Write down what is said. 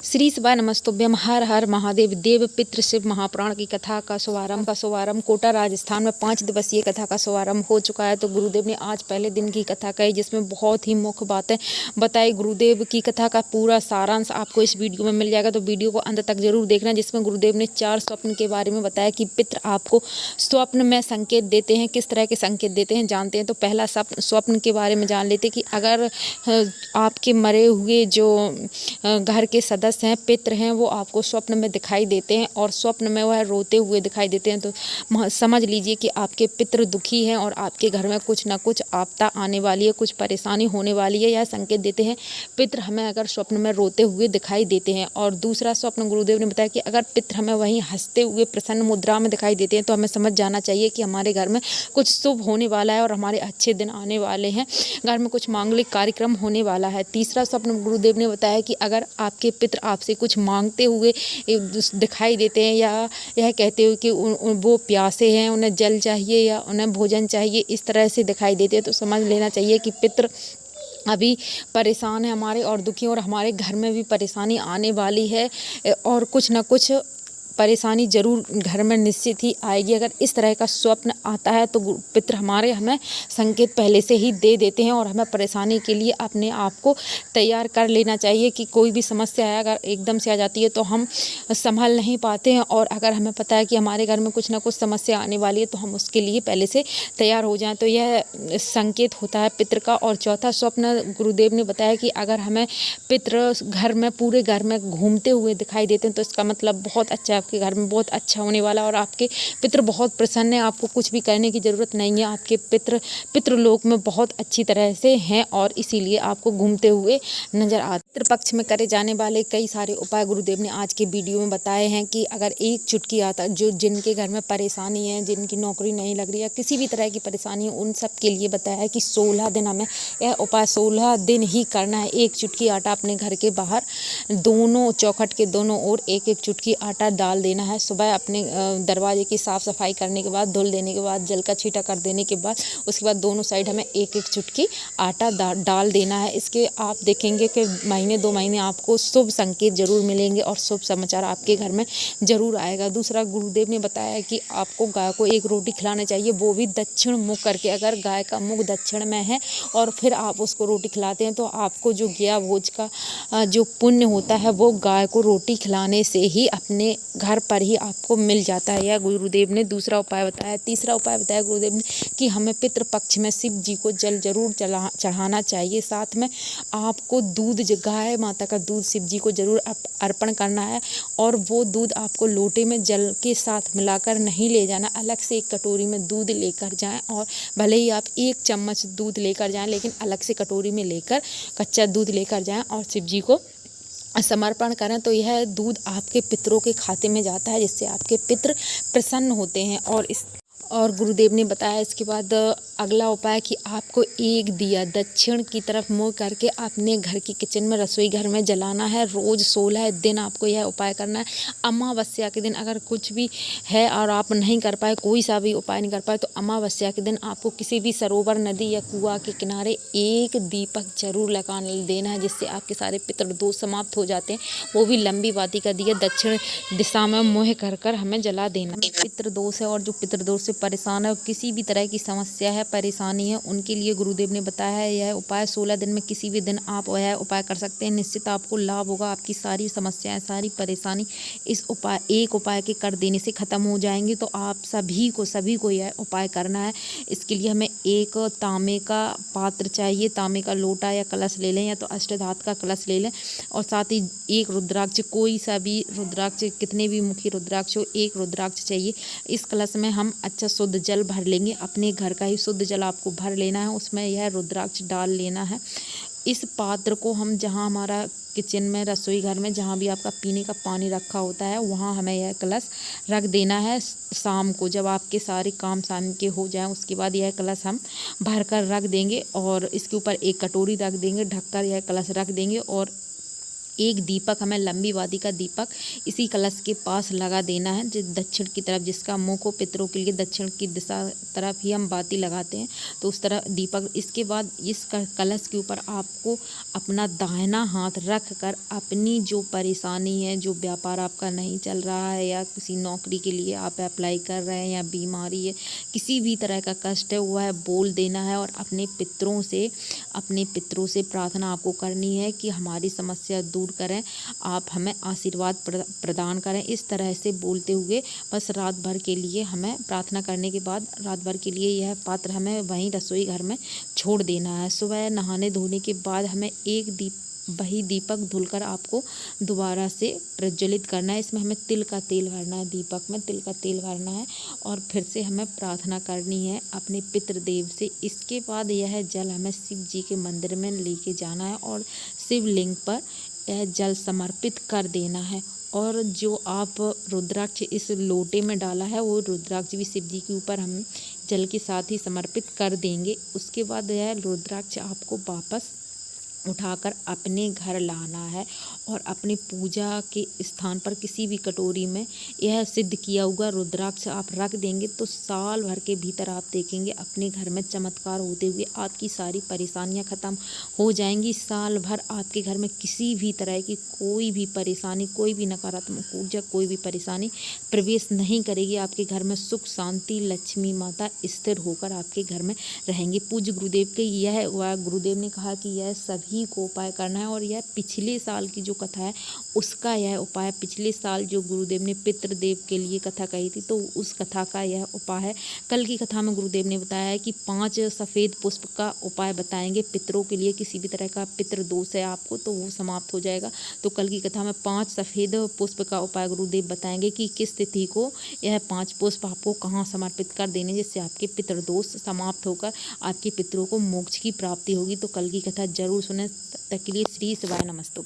श्री शिवाय नमस्तुभ्यम। हर हर महादेव। देव पितृ शिव महापुराण की कथा का शुभारंभ कोटा राजस्थान में 5 दिवसीय कथा का शुभारंभ हो चुका है। तो गुरुदेव ने आज पहले दिन की कथा कही, जिसमें बहुत ही मुख्य बातें बताई। गुरुदेव की कथा का पूरा सारांश आपको इस वीडियो में मिल जाएगा, तो वीडियो को अंत तक जरूर देखना। जिसमें गुरुदेव ने 4 स्वप्न के बारे में बताया कि पितृ आपको स्वप्न में संकेत देते हैं। किस तरह के संकेत देते हैं जानते हैं। तो पहला स्वप्न के बारे में जान लेते कि अगर आपके मरे हुए जो घर के सदस्य हैं, पितृ हैं, वो आपको स्वप्न में दिखाई देते हैं और स्वप्न में वह रोते हुए दिखाई देते हैं, तो समझ लीजिए कि आपके पितृ दुखी हैं और आपके घर में कुछ ना कुछ आपदा आने वाली है, कुछ परेशानी होने वाली है। यह संकेत देते हैं पितृ हमें अगर स्वप्न में रोते हुए दिखाई देते हैं। और दूसरा स्वप्न गुरुदेव ने बताया कि अगर पितृ हमें वहीं हंसते हुए प्रसन्न मुद्रा में दिखाई देते हैं, तो हमें समझ जाना चाहिए कि हमारे घर में कुछ शुभ होने वाला है और हमारे अच्छे दिन आने वाले हैं, घर में कुछ मांगलिक कार्यक्रम होने वाला है। तीसरा स्वप्न गुरुदेव ने बताया कि अगर आपके पितृ आपसे कुछ मांगते हुए दिखाई देते हैं या यह कहते हुए कि वो प्यासे हैं, उन्हें जल चाहिए या उन्हें भोजन चाहिए, इस तरह से दिखाई देते हैं, तो समझ लेना चाहिए कि पितृ अभी परेशान है हमारे और दुखी, और हमारे घर में भी परेशानी आने वाली है और कुछ ना कुछ परेशानी जरूर घर में निश्चित ही आएगी। अगर इस तरह का स्वप्न आता है तो पितृ हमारे हमें संकेत पहले से ही दे देते हैं और हमें परेशानी के लिए अपने आप को तैयार कर लेना चाहिए कि कोई भी समस्या है अगर एकदम से आ जाती है तो हम संभल नहीं पाते हैं। और अगर हमें पता है कि हमारे घर में कुछ ना कुछ समस्या आने वाली है तो हम उसके लिए पहले से तैयार हो जाएं, तो यह संकेत होता है पितृ का। और चौथा स्वप्न गुरुदेव ने बताया कि अगर हमें पितृ घर में पूरे घर में घूमते हुए दिखाई देते हैं तो इसका मतलब बहुत अच्छा, आपके घर में बहुत अच्छा होने वाला और आपके पितृ बहुत प्रसन्न है। आपको कुछ भी करने की ज़रूरत नहीं है, आपके पितृलोक में बहुत अच्छी तरह से हैं और इसीलिए आपको घूमते हुए नजर आते। पितृपक्ष में करे जाने वाले कई सारे उपाय गुरुदेव ने आज के वीडियो में बताए हैं कि अगर एक चुटकी आता, जो जिनके घर में परेशानी है, जिनकी नौकरी नहीं लग रही है, किसी भी तरह की परेशानी है, उन सब के लिए बताया है कि 16 दिन हमें यह उपाय 16 दिन ही करना है। एक चुटकी आटा अपने घर के बाहर दोनों चौखट के दोनों ओर एक एक चुटकी आटा डाल देना है। सुबह अपने दरवाजे की साफ़ सफाई करने के बाद, धुल देने के बाद, जल का छींटा कर देने के बाद, उसके बाद दोनों साइड हमें एक एक चुटकी आटा डाल देना है। इसके आप देखेंगे कि महीने 2 महीने आपको शुभ संकेत जरूर मिलेंगे और शुभ समाचार आपके घर में जरूर आएगा। दूसरा गुरुदेव ने बताया कि आपको गाय को एक रोटी खिलाना चाहिए, वो भी दक्षिण मुख करके। अगर गाय का मुख दक्षिण में है और फिर आप उसको रोटी खिलाते हैं तो आपको जो गया भोज का जो पुण्य होता है वो गाय को रोटी खिलाने से ही अपने घर पर ही आपको मिल जाता है। यह गुरुदेव ने दूसरा उपाय बताया। तीसरा उपाय बताया गुरुदेव ने कि हमें पितृपक्ष में शिव जी को जल जरूर चढ़ाना चाहिए। साथ में आपको दूध, गाय माता का दूध शिव जी को जरूर अर्पण करना है और वो दूध आपको लोटे में जल के साथ मिलाकर नहीं ले जाना। अलग से एक कटोरी में दूध लेकर जाएं और भले ही आप 1 चम्मच दूध लेकर जाएं, लेकिन अलग से कटोरी में लेकर कच्चा दूध लेकर जाएं और शिव जी को समर्पण करें। तो यह दूध आपके पितरों के खाते में जाता है, जिससे आपके पितृ प्रसन्न होते हैं। और गुरुदेव ने बताया इसके बाद अगला उपाय कि आपको एक दिया दक्षिण की तरफ मुँह करके अपने घर की किचन में, रसोई घर में जलाना है। रोज़ 16 दिन आपको यह उपाय करना है। अमावस्या के दिन अगर कुछ भी है और आप नहीं कर पाए, कोई सा भी उपाय नहीं कर पाए, तो अमावस्या के दिन आपको किसी भी सरोवर, नदी या कुआं के किनारे एक दीपक जरूर लगा देना है, जिससे आपके सारे पितृदोष समाप्त हो जाते हैं। वो भी लंबी बाती का दिया दक्षिण दिशा में मुँह कर हमें जला देना। पितृदोष है और जो पितृदोष से परेशान है, किसी भी तरह की समस्या है, परेशानी है, उनके लिए गुरुदेव ने बताया है यह उपाय 16 दिन में किसी भी दिन आप यह उपाय कर सकते हैं। निश्चित आपको लाभ होगा। आपकी सारी समस्याएं, सारी परेशानी इस एक उपाय के कर देने से खत्म हो जाएंगी। तो आप सभी को यह उपाय करना है। इसके लिए हमें एक तांबे का पात्र चाहिए, तांबे का लोटा या कलश ले लें, या तो अष्टधातु का कलश ले लें, और साथ ही एक रुद्राक्ष, कोई सा भी रुद्राक्ष, कितने भी मुखी रुद्राक्ष हो, एक रुद्राक्ष चाहिए। इस कलश में हम अच्छा शुद्ध जल भर लेंगे, अपने घर का ही शुद्ध जल आपको भर लेना है, उसमें यह रुद्राक्ष डाल लेना है। इस पात्र को हम जहाँ हमारा किचन में, रसोई घर में, जहाँ भी आपका पीने का पानी रखा होता है, वहाँ हमें यह कलश रख देना है। शाम को जब आपके सारे काम शाम के हो जाएं, उसके बाद यह कलश हम भर कर रख देंगे और इसके ऊपर एक कटोरी रख देंगे, ढककर यह कलश रख देंगे और एक दीपक हमें लंबी वादी का दीपक इसी कलश के पास लगा देना है, दक्षिण की तरफ, जिसका मुख हो पितरों के लिए दक्षिण की दिशा तरफ ही हम बाती लगाते हैं, तो उस तरह दीपक। इसके बाद इस कलश के ऊपर आपको अपना दाहिना हाथ रख कर अपनी जो परेशानी है, जो व्यापार आपका नहीं चल रहा है या किसी नौकरी के लिए आप अप्लाई कर रहे हैं या बीमारी है, किसी भी तरह का कष्ट है, वह बोल देना है और अपने पितरों से प्रार्थना आपको करनी है कि हमारी समस्या दूर करें, आप हमें आशीर्वाद प्रदान करें। इस तरह से बोलते हुए बस रात भर के लिए हमें प्रार्थना करने के बाद रात भर के लिए यह पात्र हमें वहीं रसोई घर में छोड़ देना है। सुबह नहाने धोने के बाद हमें वही दीपक धुलकर आपको दोबारा से प्रज्वलित करना है। इसमें हमें तिल का तेल भरना है, दीपक में तिल का तेल भरना है और फिर से हमें प्रार्थना करनी है अपने पितृदेव से। इसके बाद यह जल हमें शिव जी के मंदिर में लेके जाना है और शिवलिंग पर यह जल समर्पित कर देना है। और जो आप रुद्राक्ष इस लोटे में डाला है, वो रुद्राक्ष भी शिव जी के ऊपर हम जल के साथ ही समर्पित कर देंगे। उसके बाद यह रुद्राक्ष आपको वापस उठाकर अपने घर लाना है और अपनी पूजा के स्थान पर किसी भी कटोरी में यह सिद्ध किया हुआ रुद्राक्ष आप रख देंगे, तो साल भर के भीतर आप देखेंगे अपने घर में चमत्कार होते हुए आपकी सारी परेशानियां खत्म हो जाएंगी। साल भर आपके घर में किसी भी तरह की कोई भी परेशानी, कोई भी नकारात्मक ऊर्जा, कोई भी परेशानी प्रवेश नहीं करेगी। आपके घर में सुख शांति, लक्ष्मी माता स्थिर होकर आपके घर में रहेंगे। पूज्य गुरुदेव के गुरुदेव ने कहा कि यह सभी को उपाय करना है और यह पिछले साल की जो कथा है उसका यह उपाय, पिछले साल जो गुरुदेव ने पितृदेव के लिए कथा कही थी तो उस कथा का यह उपाय है। कल की कथा में गुरुदेव ने बताया है कि 5 सफ़ेद पुष्प का उपाय बताएंगे पितरों के लिए। किसी भी तरह का पितृ दोष है आपको तो वो समाप्त हो जाएगा। तो कल की कथा में 5 सफ़ेद पुष्प का उपाय गुरुदेव बताएंगे कि किस तिथि को यह 5 पुष्प आपको कहाँ समर्पित कर देने, जिससे आपके पितृदोष समाप्त होकर आपके पितरों को मोक्ष की प्राप्ति होगी। तो कल की कथा जरूर सुने। तब तक के लिए श्री शिवाय नमस्तु।